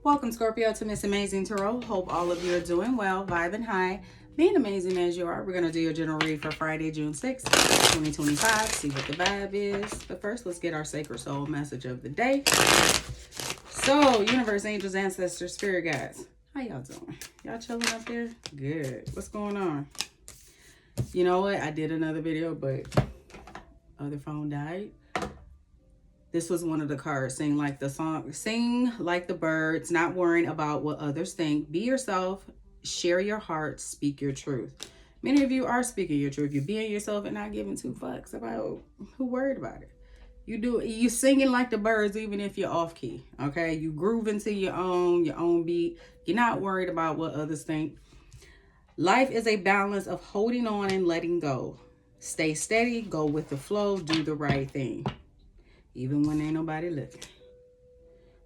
Welcome, Scorpio, to Miss Amazing Tarot. Hope all of you are doing well, vibing high, being amazing as you are. We're going to do your general read for Friday, June 6th, 2025. See what the vibe is. But first, let's get our sacred soul message of the day. So, universe, angels, ancestors, spirit guides, how y'all doing? Y'all chilling up there? Good. What's going on? You know what? I did another video, but other phone died. This was one of the cards. Sing like the song, sing like the birds, not worrying about what others think. Be yourself, share your heart, speak your truth. Many of you are speaking your truth. You're being yourself and not giving two fucks about who worried about it. You singing like the birds even if you're off key, okay? You grooving to your own beat. You're not worried about what others think. Life is a balance of holding on and letting go. Stay steady, go with the flow, do the right thing. Even when ain't nobody looking.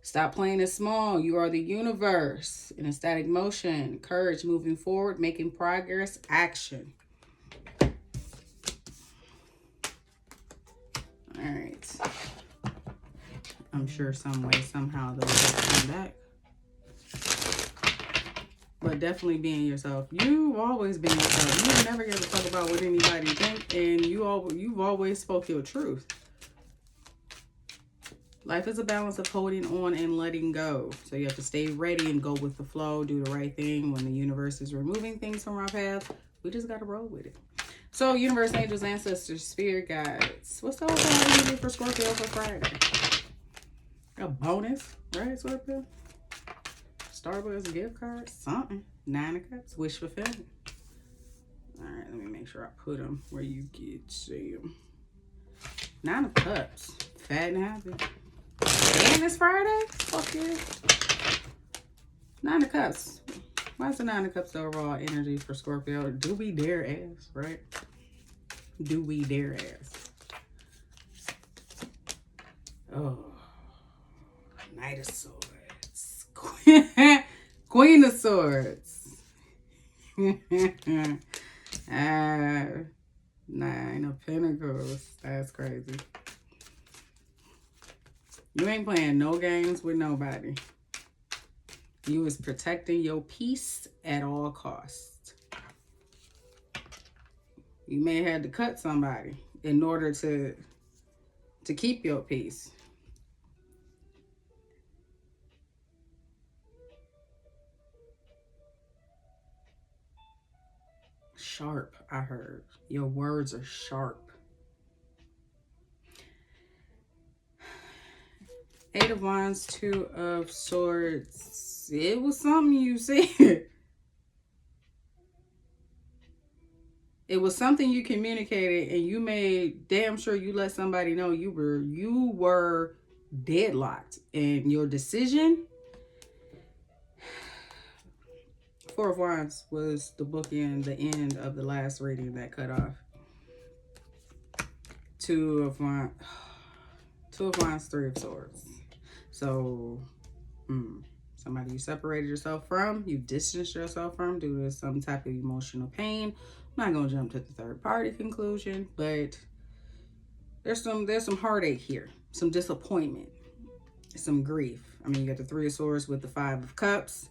Stop playing it small. You are the universe in a static motion. Courage, moving forward, making progress, action. All right. I'm sure some way, somehow, those will come back. But definitely being yourself. You've always been yourself. You never give a fuck about what anybody think, and you've always spoke your truth. Life is a balance of holding on and letting go. So you have to stay ready and go with the flow, do the right thing. When the universe is removing things from our path, we just got to roll with it. So universe, angels, ancestors, spirit guides. What's the overall for Scorpio for Friday? A bonus, right, Scorpio? Starbucks gift card, something. 9 of Cups, wish fulfillment. All right, let me make sure I put them where you can see them. 9 of Cups, fat and happy. And it's Friday? Fuck yeah. 9 of Cups. Why is the 9 of Cups the overall energy for Scorpio? Do we dare ask, right? Do we dare ask? Oh. Knight of Swords. Queen of Swords. 9 of Pentacles. That's crazy. You ain't playing no games with nobody. You is protecting your peace at all costs. You may have had to cut somebody in order to keep your peace. Sharp, I heard. Your words are sharp. 8 of Wands, 2 of Swords. It was something you said. It was something you communicated, and you made damn sure you let somebody know you were deadlocked. And your decision, 4 of Wands was the bookend, the end of the last reading that cut off. 2 of Wands, 3 of Swords. So, somebody you separated yourself from, you distanced yourself from due to some type of emotional pain. I'm not going to jump to the third party conclusion, but there's some heartache here, some disappointment, some grief. I mean, you got the 3 of Swords with the 5 of Cups.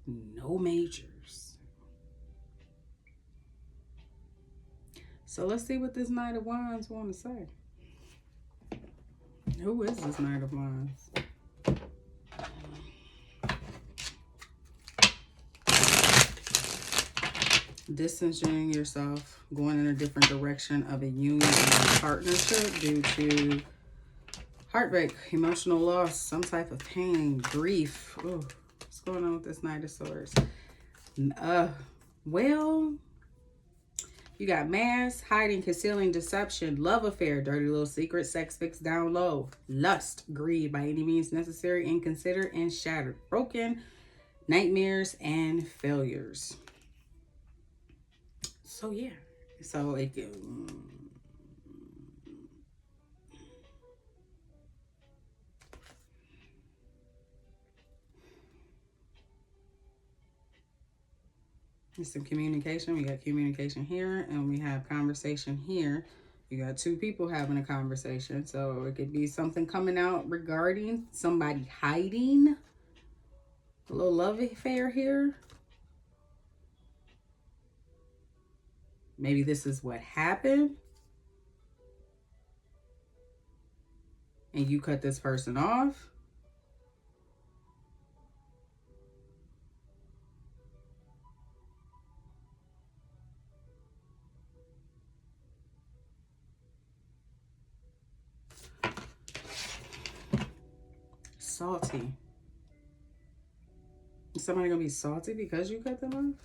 No majors. So let's see what this Knight of Wands want to say. Who is this Knight of Wands? Distancing yourself, going in a different direction of a union and a partnership due to heartbreak, emotional loss, some type of pain, grief. Ooh, what's going on with this Knight of Swords? Well, you got mask, hiding, concealing, deception, love affair, dirty little secret, sex fixed down low, lust, greed by any means necessary, inconsiderate, and shattered, broken, nightmares, and failures. So yeah, so it it's some communication. We got communication here, and we have conversation here. You got two people having a conversation. So it could be something coming out regarding somebody hiding. A little love affair here. Maybe this is what happened. And you cut this person off. Salty. Is somebody gonna be salty because you cut them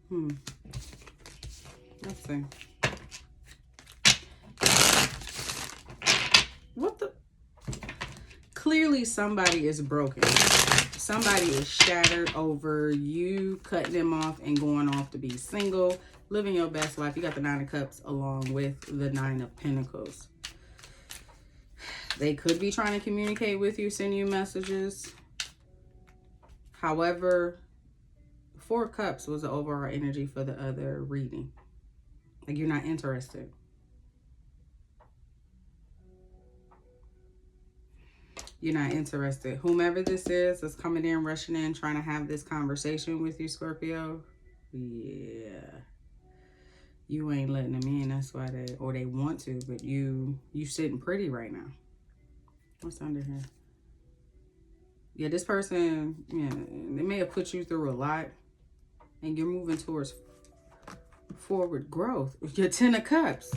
off? Let's see. What the? Clearly somebody is broken. Somebody is shattered over you cutting them off and going off to be single, living your best life. You got the Nine of Cups along with the Nine of Pentacles. They could be trying to communicate with you, send you messages. However, Four of Cups was the overall energy for the other reading. Like, you're not interested. You're not interested. Whomever this is coming in, rushing in, trying to have this conversation with you, Scorpio. Yeah. You ain't letting them in. That's why they want to, but you sitting pretty right now. What's under here? Yeah, this person, yeah, they may have put you through a lot, and you're moving towards forward growth. Your 10 of Cups.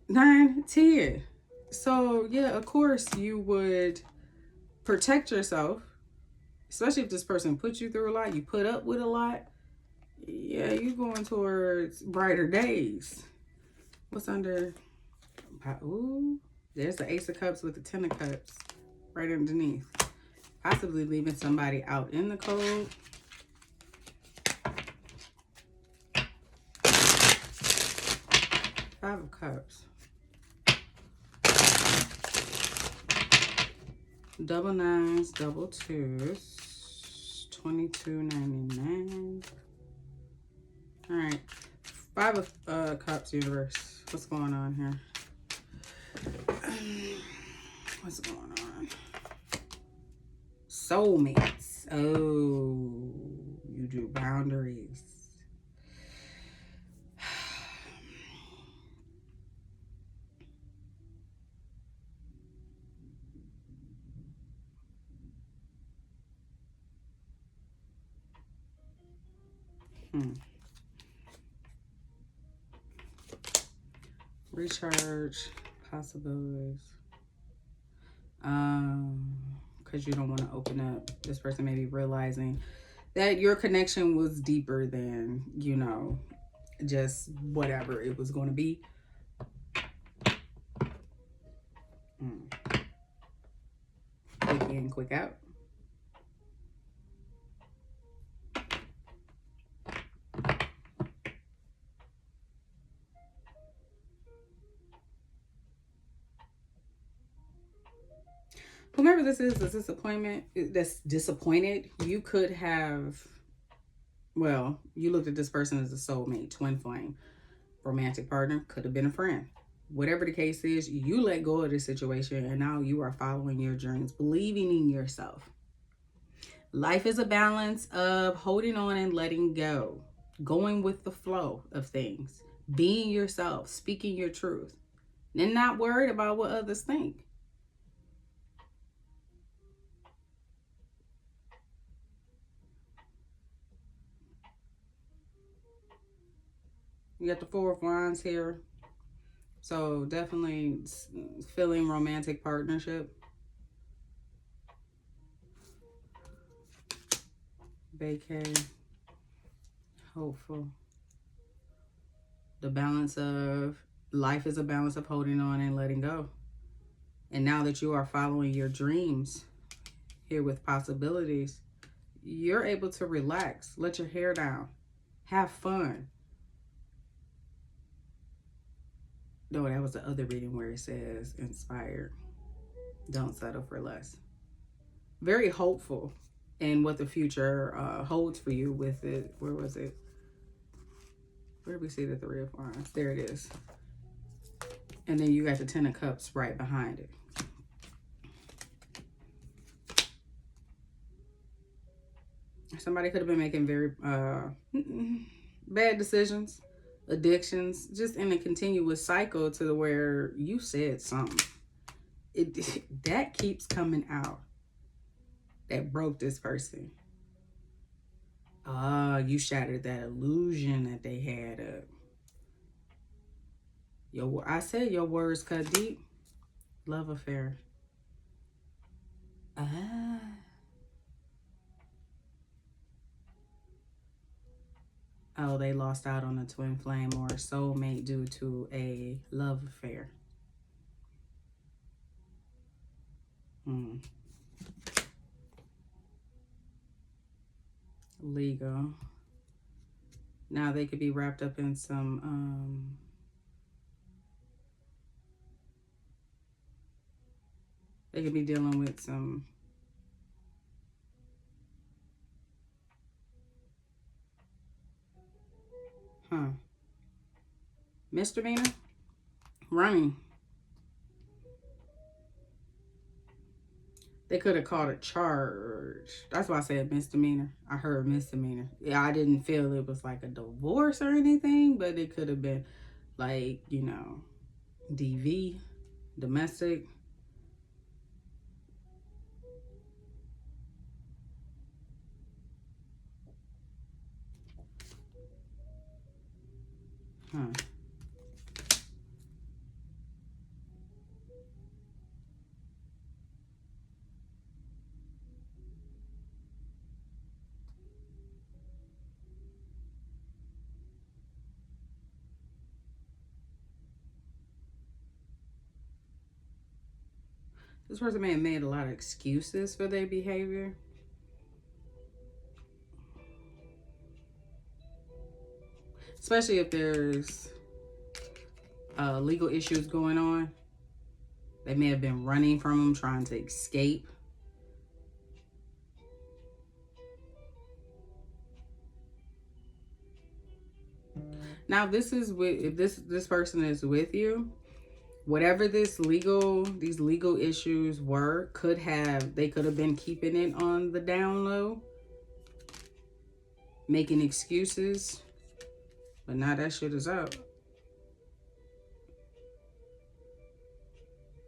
9, 10. So, yeah, of course you would protect yourself, especially if this person put you through a lot, you put up with a lot. Yeah, you're going towards brighter days. What's under? Ooh, there's the Ace of Cups with the 10 of Cups right underneath. Possibly leaving somebody out in the cold. Five of Cups. Double nines, double twos. $22.99. All right. Five of Cups, universe. What's going on here? What's going on? Soulmates. Oh, you do boundaries. Recharge possibilities. Because you don't want to open up. This person may be realizing that your connection was deeper than, you know, just whatever it was going to be. Quick in, quick out. Whomever this is, that's disappointed, you could have, well, you looked at this person as a soulmate, twin flame, romantic partner, could have been a friend. Whatever the case is, you let go of this situation and now you are following your dreams, believing in yourself. Life is a balance of holding on and letting go, going with the flow of things, being yourself, speaking your truth, and not worried about what others think. You got the Four of Wands here. So definitely feeling romantic partnership. Vacay. Hopeful. The balance of life is a balance of holding on and letting go. And now that you are following your dreams here with possibilities, you're able to relax, let your hair down, have fun. No, that was the other reading where it says inspired. Don't settle for less. Very hopeful and what the future holds for you with it. Where was it? Where did we see the Three of Wands? There it is. And then you got the Ten of Cups right behind it. Somebody could have been making very bad decisions, addictions, just in a continuous cycle to the where you said something. That keeps coming out. That broke this person. You shattered that illusion that they had up. I said your words cut deep. Love affair. Oh, they lost out on a twin flame or a soulmate due to a love affair. Legal. Now they could be wrapped up in some they could be dealing with some misdemeanor, running. They could have called a charge. That's why I said misdemeanor. I heard misdemeanor. Yeah, I didn't feel it was like a divorce or anything, but it could have been like, you know, DV, domestic. This person may have made a lot of excuses for their behavior. Especially if there's legal issues going on. They may have been running from them, trying to escape. Now, if this person is with you, whatever these legal issues were, they could have been keeping it on the down low, making excuses, but now that shit is out.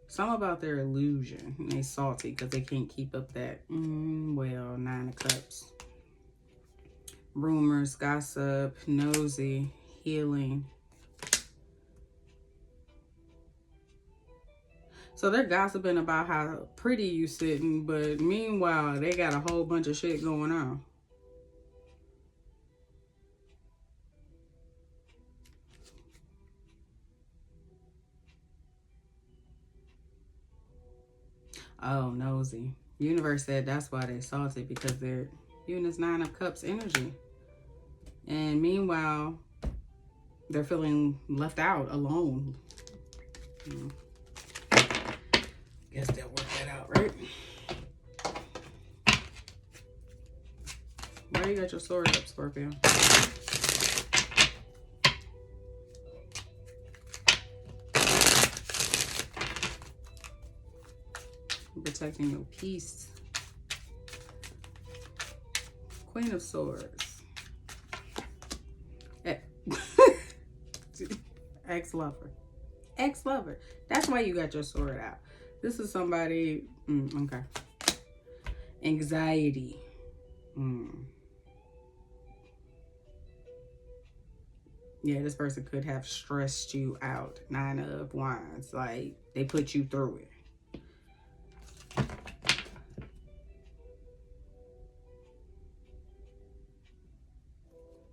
Something about their illusion. They salty because they can't keep up that, well, Nine of Cups. Rumors, gossip, nosy, healing. So they're gossiping about how pretty you sitting, but meanwhile, they got a whole bunch of shit going on. Oh, nosy. Universe said that's why they're salty, because they're using this Nine of Cups energy. And meanwhile, they're feeling left out, alone. Guess they'll work that out, right? Why you got your sword up, Scorpio? Protecting your peace. Queen of Swords. Ex-lover. Ex-lover. That's why you got your sword out. This is somebody, okay. Anxiety. Yeah, this person could have stressed you out. Nine of Wands. Like, they put you through it.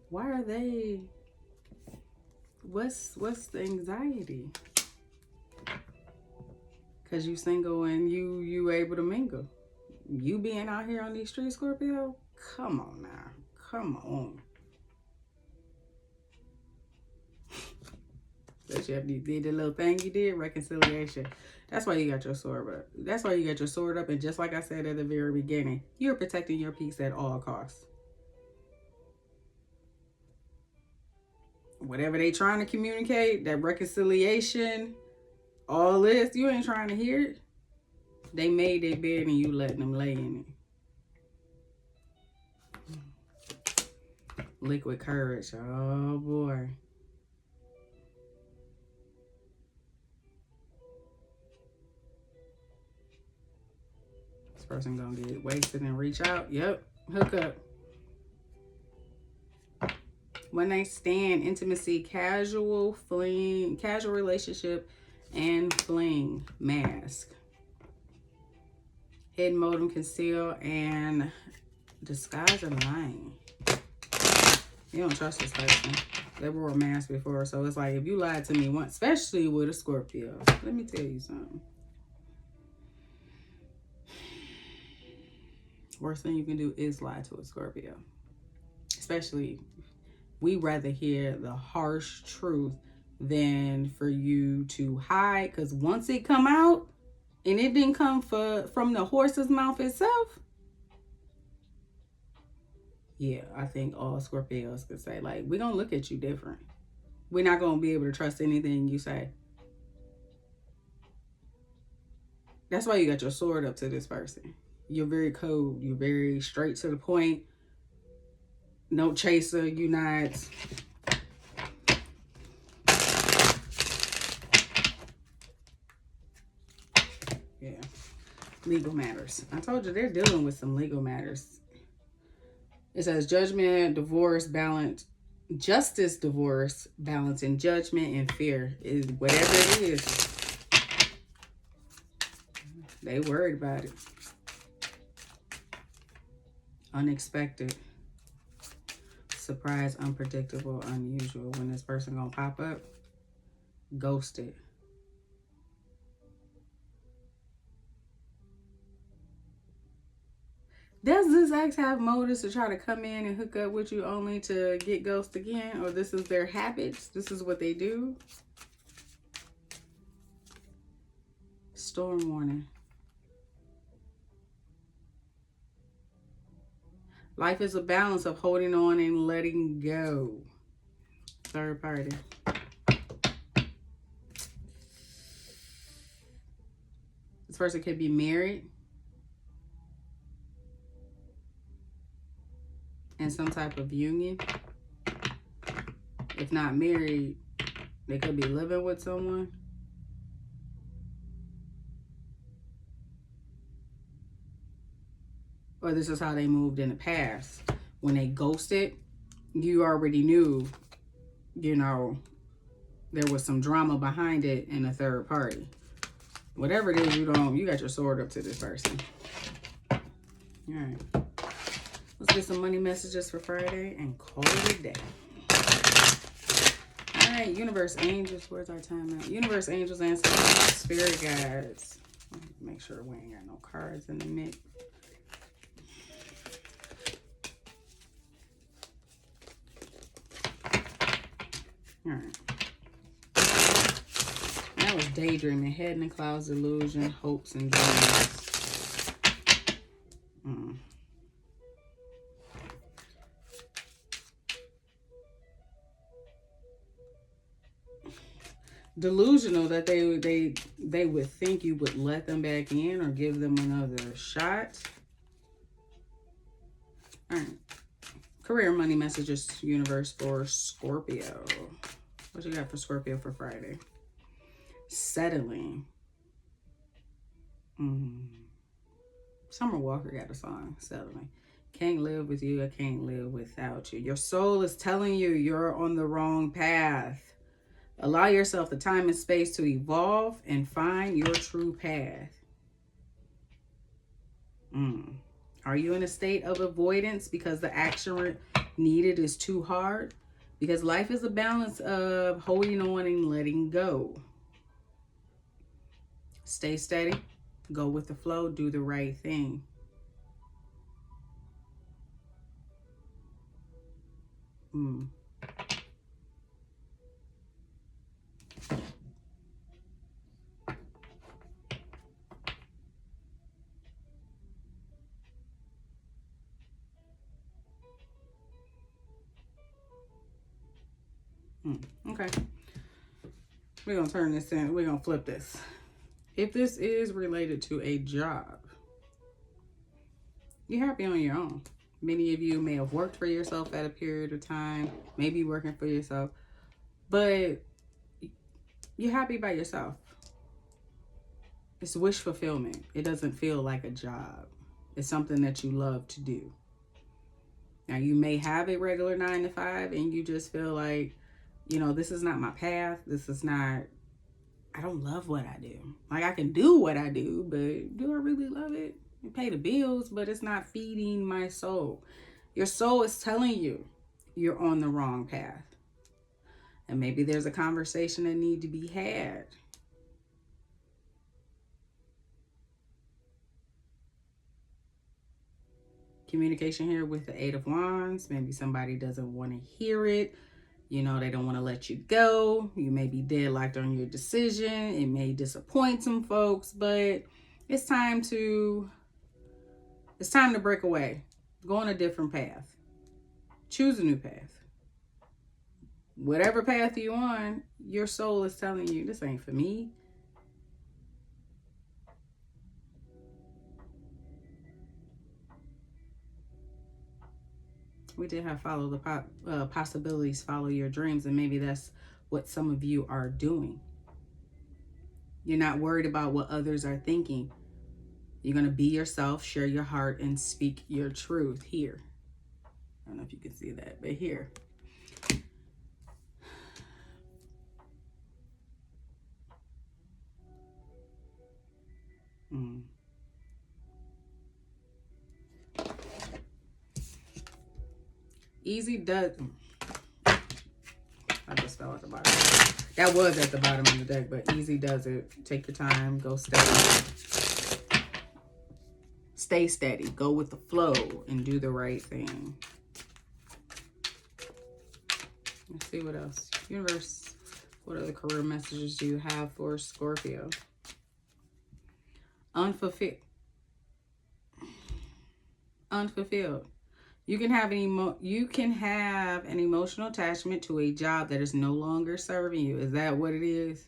Why are they... What's the anxiety? Because you single and you able to mingle. You being out here on these streets, Scorpio? Come on now. Come on. relationship. You did the little thing you did, reconciliation. That's why you got your sword up. That's why you got your sword up. And just like I said at the very beginning, you're protecting your peace at all costs. Whatever they trying to communicate, that reconciliation, all this, you ain't trying to hear it. They made their bed and you letting them lay in it. Liquid courage. Oh, boy. This person gonna get wasted and reach out. Yep. Hook up. One night stand, intimacy, casual fling, casual relationship, and fling. Mask. Hidden modem, conceal, and disguise and lying. You don't trust this person. They wore a mask before, so it's like if you lied to me once, especially with a Scorpio, let me tell you something. Worst thing you can do is lie to a Scorpio. Especially, we rather hear the harsh truth than for you to hide. Because once it come out, and it didn't come from the horse's mouth itself, yeah, I think all Scorpios could say, like, we're going to look at you different. We're not going to be able to trust anything you say. That's why you got your sword up to this person. You're very cold. You're very straight to the point. No chaser. You're not... Yeah. Legal matters. I told you they're dealing with some legal matters. It says judgment, divorce, balance, justice, divorce, balance, and judgment and fear is whatever it is. They worried about it. Unexpected, surprise, unpredictable, unusual. When this person gonna pop up, ghosted. Does this ex have motives to try to come in and hook up with you only to get ghosted again? Or this is their habits? This is what they do? Storm warning. Life is a balance of holding on and letting go. Third party. This person could be married. In some type of union. If not married, they could be living with someone. Or this is how they moved in the past. When they ghosted, you already knew, you know, there was some drama behind it in a third party. Whatever it is, you got your sword up to this person. All right. Let's get some money messages for Friday and call it a day. All right, universe angels. Where's our time at? Universe angels and spirit guides. Make sure we ain't got no cards in the mix. All right. That was daydreaming, head in the clouds, illusion, hopes, and dreams. Delusional that they would think you would let them back in or give them another shot. All right. Career money messages, universe, for Scorpio. What you got for Scorpio for Friday? Settling. Summer Walker got a song, Settling. Can't live with you, I can't live without you. Your soul is telling you you're on the wrong path. Allow yourself the time and space to evolve and find your true path. Are you in a state of avoidance because the action needed is too hard? Because life is a balance of holding on and letting go. Stay steady. Go with the flow. Do the right thing. Okay. We're going to turn this in. We're going to flip this. If this is related to a job, you're happy on your own. Many of you may have worked for yourself at a period of time, maybe working for yourself, but you're happy by yourself. It's wish fulfillment. It doesn't feel like a job. It's something that you love to do. Now, you may have a regular 9 to 5 and you just feel like, you know, this is not my path. This is not, I don't love what I do. Like, I can do what I do, but do I really love it? You pay the bills, but it's not feeding my soul. Your soul is telling you you're on the wrong path. And maybe there's a conversation that needs to be had. Communication here with the 8 of Wands. Maybe somebody doesn't want to hear it. You know, they don't want to let you go. You may be deadlocked on your decision. It may disappoint some folks, but it's time to break away. Go on a different path. Choose a new path. Whatever path you're on, your soul is telling you, this ain't for me. We did have follow the possibilities, follow your dreams, and maybe that's what some of you are doing. You're not worried about what others are thinking. You're going to be yourself, share your heart, and speak your truth here. I don't know if you can see that, but here. Easy does. I just fell at the bottom. That was at the bottom of the deck, but easy does it. Take your time. Go steady. Stay steady. Go with the flow and do the right thing. Let's see what else. Universe, what other career messages do you have for Scorpio? Unfulfilled. You can have an emotional attachment to a job that is no longer serving you. Is that what it is?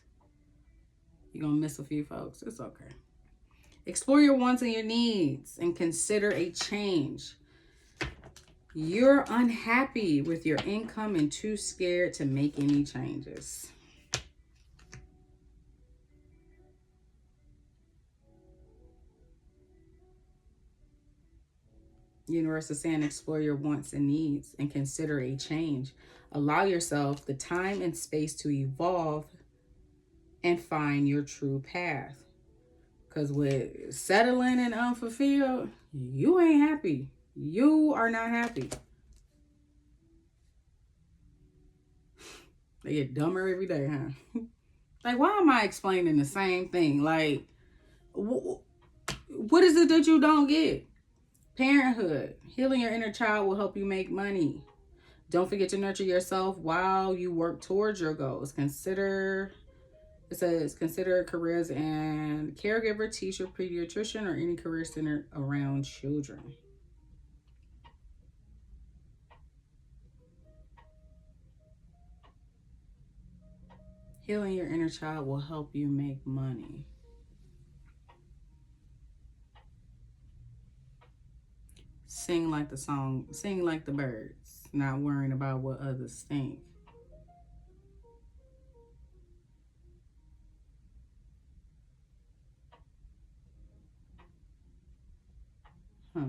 You're going to miss a few folks. It's okay. Explore your wants and your needs and consider a change. You're unhappy with your income and too scared to make any changes. Universe is saying explore your wants and needs and consider a change. Allow yourself the time and space to evolve and find your true path. Because with settling and unfulfilled, you ain't happy. You are not happy. They get dumber every day, huh? Like, why am I explaining the same thing? Like, what is it that you don't get? Parenthood. Healing your inner child will help you make money. Don't forget to nurture yourself while you work towards your goals. It says, consider careers and caregiver, teacher, pediatrician, or any career centered around children. Healing your inner child will help you make money. Sing like the song, sing like the birds, not worrying about what others think. Huh.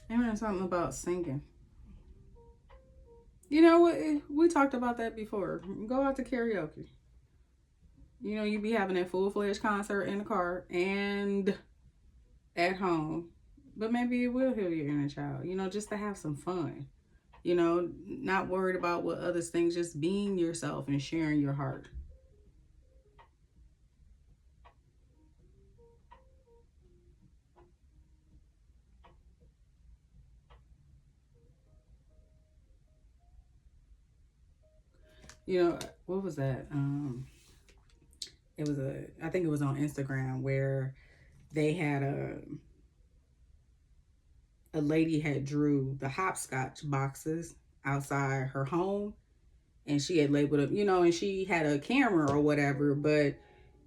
Amen. Something about singing. You know what? We talked about that before. Go out to karaoke. You know, you be having a full-fledged concert in the car and at home. But maybe it will heal your inner child. You know, just to have some fun. You know, not worried about what others think. Just being yourself and sharing your heart. You know, what was that? I think it was on Instagram where they had a lady had drew the hopscotch boxes outside her home, and she had labeled it, and she had a camera or whatever, but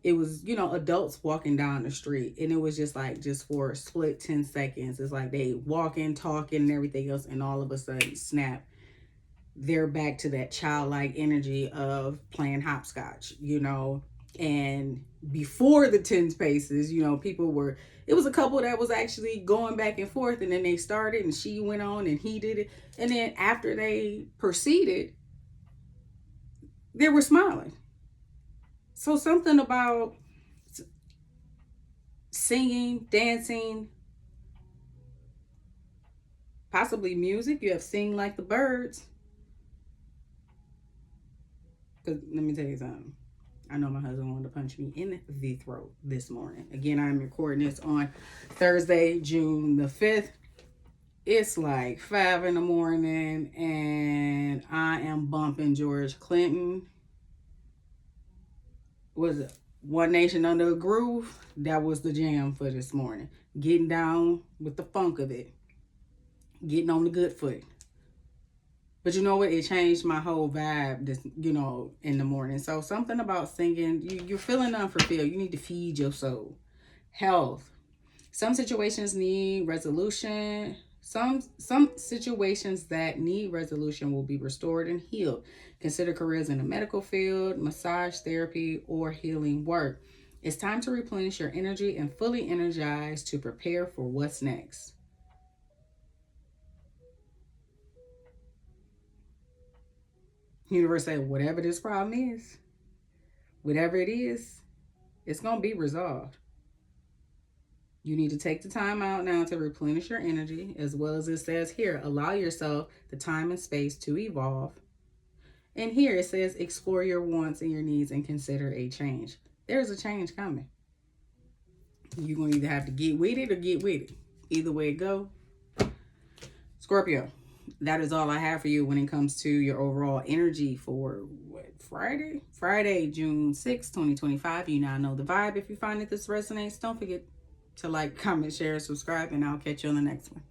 it was, adults walking down the street, and it was just for a split 10 seconds. It's like they walking, talking, and everything else, and all of a sudden, snap, they're back to that childlike energy of playing hopscotch, and before the 10 spaces, it was a couple that was actually going back and forth, and then they started, and she went on, and he did it, and then after they proceeded, they were smiling. So something about singing, dancing, possibly music. You have Sing Like the Birds. Because let me tell you something. I know my husband wanted to punch me in the throat this morning. Again, I'm recording this on Thursday, June the 5th. It's like 5 in the morning, and I am bumping George Clinton. Was it One Nation Under a Groove? That was the jam for this morning. Getting down with the funk of it. Getting on the good foot. But you know what? It changed my whole vibe, this, in the morning. So something about singing, you're feeling unfulfilled. You need to feed your soul. Health. Some situations need resolution. Some situations that need resolution will be restored and healed. Consider careers in the medical field, massage therapy, or healing work. It's time to replenish your energy and fully energize to prepare for what's next. Universe said, whatever this problem is, whatever it is, it's going to be resolved. You need to take the time out now to replenish your energy, as well as it says here, allow yourself the time and space to evolve. And here it says, explore your wants and your needs and consider a change. There's a change coming. You're going to either have to get with it or get with it. Either way it go. Scorpio, that is all I have for you when it comes to your overall energy for Friday? Friday, June 6, 2025. You now know the vibe. If you find that this resonates, don't forget to like, comment, share, subscribe, and I'll catch you on the next one.